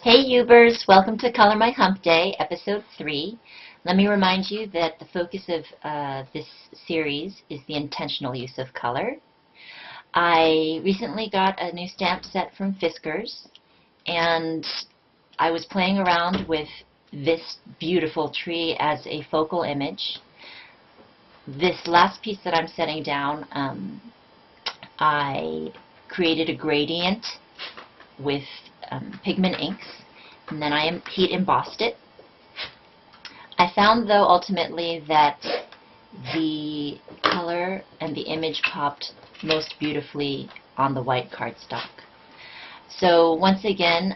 Hey Ubers, welcome to Color My Hump Day, Episode 3. Let me remind you that the focus of this series is the intentional use of color. I recently got a new stamp set from Fiskars, and I was playing around with this beautiful tree as a focal image. This last piece that I'm setting down, I created a gradient with pigment inks, and then I heat embossed it. I found though ultimately that the color and the image popped most beautifully on the white cardstock. So once again,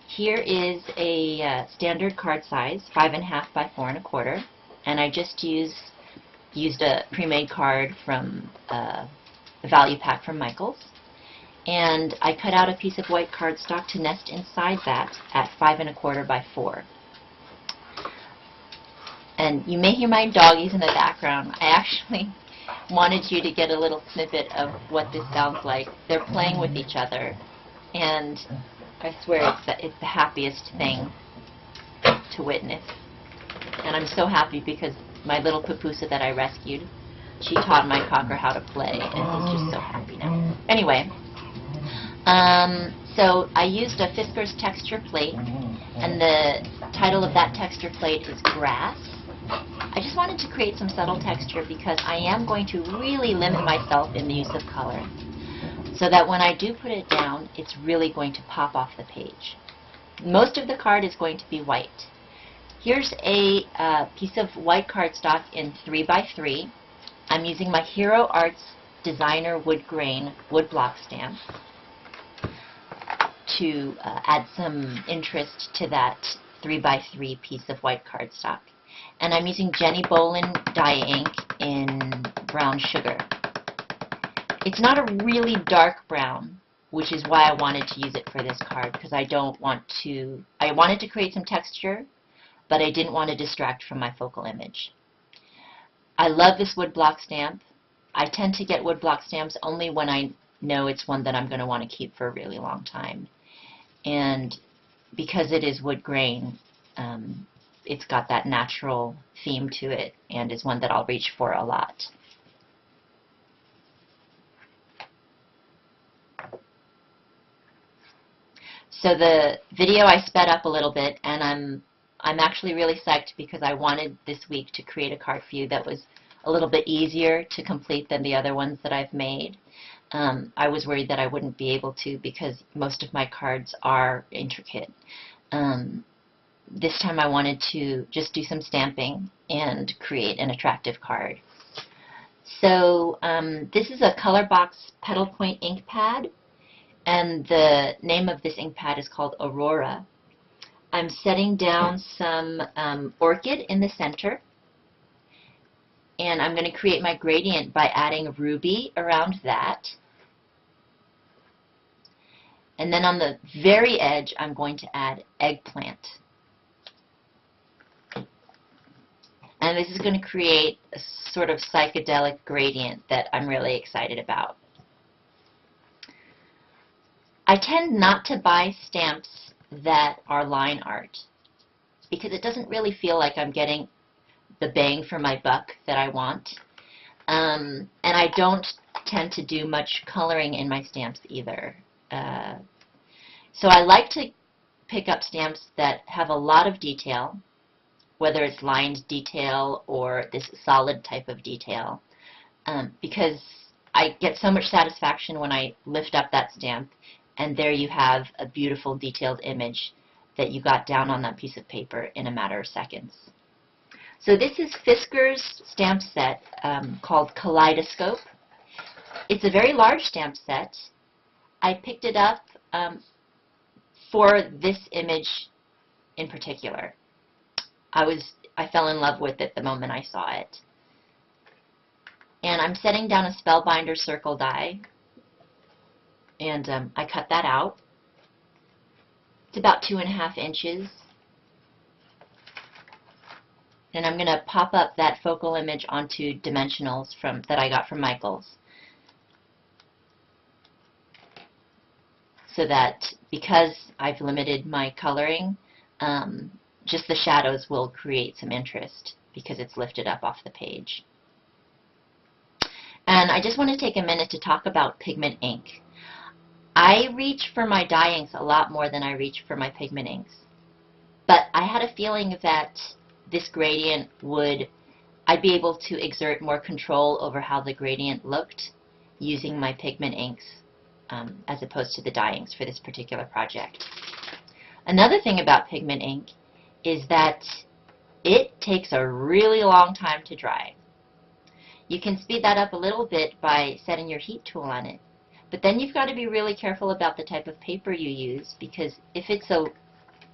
here is a standard card size, 5.5 by 4.25, and I just used a pre-made card from a value pack from Michaels. And I cut out a piece of white cardstock to nest inside that at 5.25 by 4. And you may hear my doggies in the background. I actually wanted you to get a little snippet of what this sounds like. They're playing with each other, and I swear it's the happiest thing to witness. And I'm so happy because my little pupusa that I rescued, she taught my cocker how to play, and he's just so happy now. Anyway. So I used a Fiskars texture plate, and the title of that texture plate is Grass. I just wanted to create some subtle texture because I am going to really limit myself in the use of color, so that when I do put it down, it's really going to pop off the page. Most of the card is going to be white. Here's a piece of white cardstock in 3 by 3. I'm using my Hero Arts Designer Woodgrain Woodblock stamp to add some interest to that 3 by 3 piece of white cardstock. And I'm using Jenni Bowlin dye ink in brown sugar. It's not a really dark brown, which is why I wanted to use it for this card, because I wanted to create some texture, but I didn't want to distract from my focal image. I love this woodblock stamp. I tend to get woodblock stamps only when I know it's one that I'm going to want to keep for a really long time. And because it is wood grain, it's got that natural theme to it and is one that I'll reach for a lot. So the video I sped up a little bit, and I'm actually really psyched because I wanted this week to create a card for you that was a little bit easier to complete than the other ones that I've made. I was worried that I wouldn't be able to because most of my cards are intricate. This time I wanted to just do some stamping and create an attractive card. So this is a Colorbox Petalpoint Inkpad, and the name of this Inkpad is called Aurora. I'm setting down some orchid in the center, and I'm going to create my gradient by adding ruby around that. And then on the very edge, I'm going to add eggplant. And this is going to create a sort of psychedelic gradient that I'm really excited about. I tend not to buy stamps that are line art because it doesn't really feel like I'm getting the bang for my buck that I want. And I don't tend to do much coloring in my stamps either. So I like to pick up stamps that have a lot of detail, whether it's lined detail or this solid type of detail, because I get so much satisfaction when I lift up that stamp and there you have a beautiful detailed image that you got down on that piece of paper in a matter of seconds. So this is Fiskars stamp set called Kaleidoscope. It's a very large stamp set. I picked it up for this image in particular. I fell in love with it the moment I saw it. And I'm setting down a Spellbinders circle die, and I cut that out. It's about 2.5 inches. And I'm going to pop up that focal image onto dimensionals that I got from Michaels. so that because I've limited my coloring, just the shadows will create some interest because it's lifted up off the page. And I just want to take a minute to talk about pigment ink. I reach for my dye inks a lot more than I reach for my pigment inks. But I had a feeling that this gradient I'd be able to exert more control over how the gradient looked using my pigment inks as opposed to the dye inks for this particular project. Another thing about pigment ink is that it takes a really long time to dry. You can speed that up a little bit by setting your heat tool on it. But then you've got to be really careful about the type of paper you use, because if it's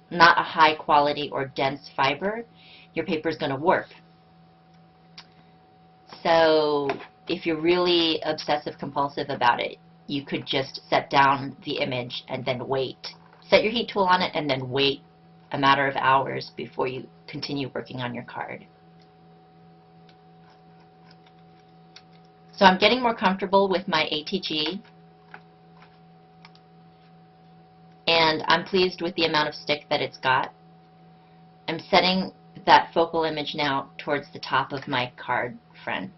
not a high quality or dense fiber, your paper is going to warp. So if you're really obsessive compulsive about it, you could just set down the image and then wait. Set your heat tool on it and then wait a matter of hours before you continue working on your card. So I'm getting more comfortable with my ATG, and I'm pleased with the amount of stick that it's got. I'm setting that focal image now towards the top of my card front.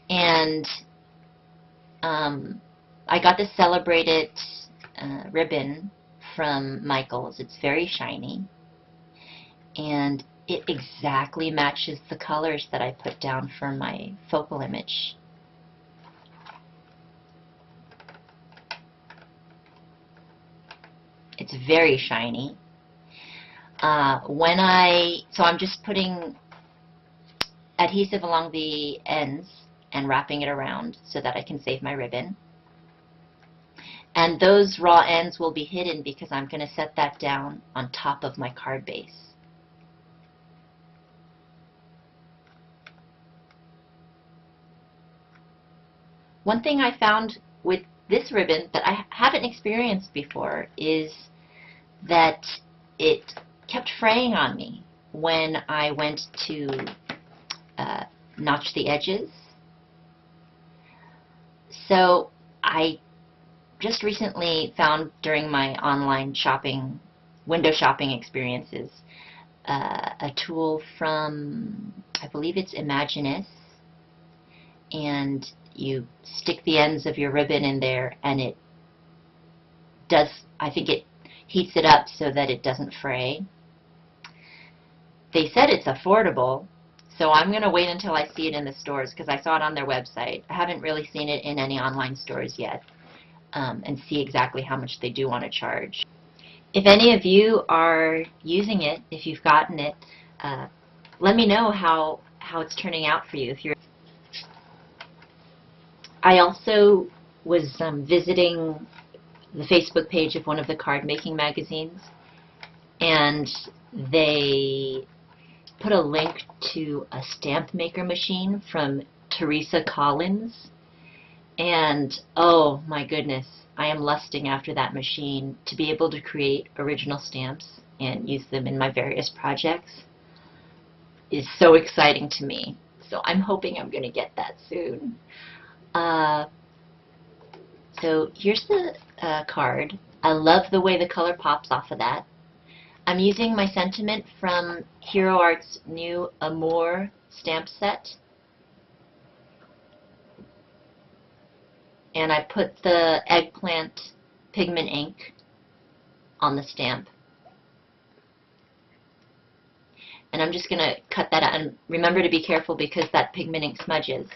And I got this Celebrate It ribbon from Michaels. It's very shiny, and it exactly matches the colors that I put down for my focal image. It's very shiny. So I'm just putting adhesive along the ends and wrapping it around so that I can save my ribbon. And those raw ends will be hidden because I'm going to set that down on top of my card base. One thing I found with this ribbon that I haven't experienced before is that it kept fraying on me when I went to notch the edges. So I just recently found during my online shopping, window shopping experiences, a tool from, I believe it's Imaginis, and you stick the ends of your ribbon in there and it does, I think it heats it up so that it doesn't fray. They said it's affordable, so I'm going to wait until I see it in the stores because I saw it on their website. I haven't really seen it in any online stores yet, and see exactly how much they do want to charge. If any of you are using it, if you've gotten it, let me know how it's turning out for you. I also was visiting the Facebook page of one of the card making magazines, and they put a link to a stamp maker machine from Teresa Collins, and oh my goodness, I am lusting after that machine. To be able to create original stamps and use them in my various projects is so exciting to me. So I'm hoping I'm going to get that soon. So here's the card. I love the way the color pops off of that. I'm using my sentiment from Hero Art's new Amour stamp set. And I put the eggplant pigment ink on the stamp. And I'm just going to cut that out. And remember to be careful because that pigment ink smudges.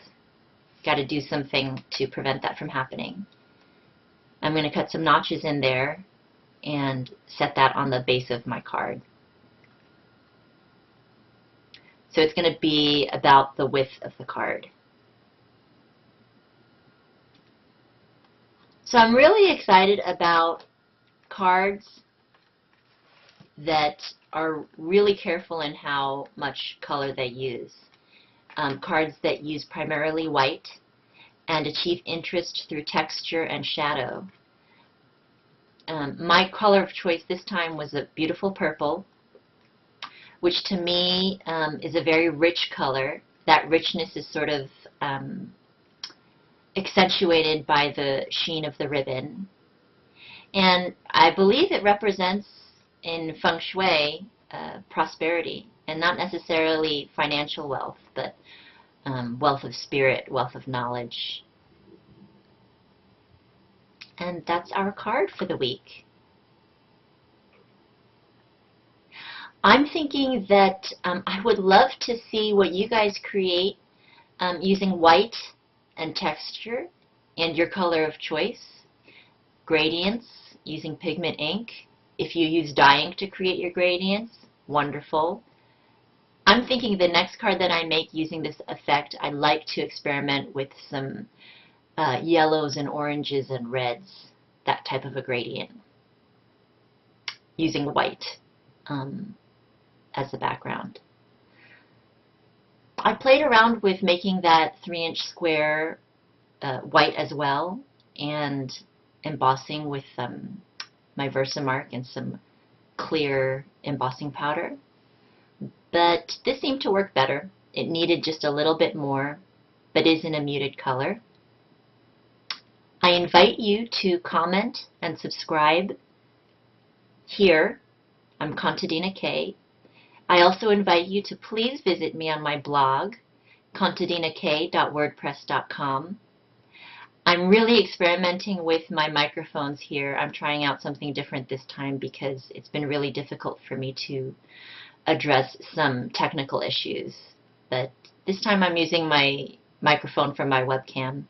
Got to do something to prevent that from happening. I'm going to cut some notches in there and set that on the base of my card. So it's going to be about the width of the card. So I'm really excited about cards that are really careful in how much color they use. Cards that use primarily white and achieve interest through texture and shadow. My color of choice this time was a beautiful purple, which to me is a very rich color. That richness is sort of accentuated by the sheen of the ribbon. And I believe it represents in feng shui prosperity, and not necessarily financial wealth, but wealth of spirit, wealth of knowledge. And that's our card for the week. I'm thinking that I would love to see what you guys create using white and texture and your color of choice, gradients using pigment ink. If you use dye ink to create your gradients, wonderful. I'm thinking the next card that I make using this effect, I like to experiment with some yellows and oranges and reds, that type of a gradient, using white as the background. I played around with making that 3-inch square white as well, and embossing with my Versamark and some clear embossing powder. But this seemed to work better. It needed just a little bit more, but is in a muted color. I invite you to comment and subscribe here. I'm Contadina K. I also invite you to please visit me on my blog, contadinak.wordpress.com. I'm really experimenting with my microphones here. I'm trying out something different this time because it's been really difficult for me to address some technical issues. But this time I'm using my microphone from my webcam.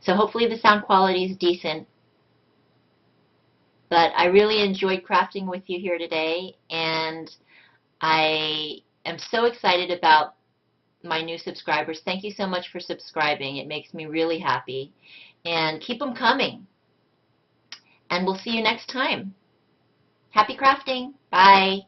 So hopefully the sound quality is decent. But I really enjoyed crafting with you here today, and I am so excited about my new subscribers. Thank you so much for subscribing. It makes me really happy. And keep them coming. And we'll see you next time. Happy crafting. Bye.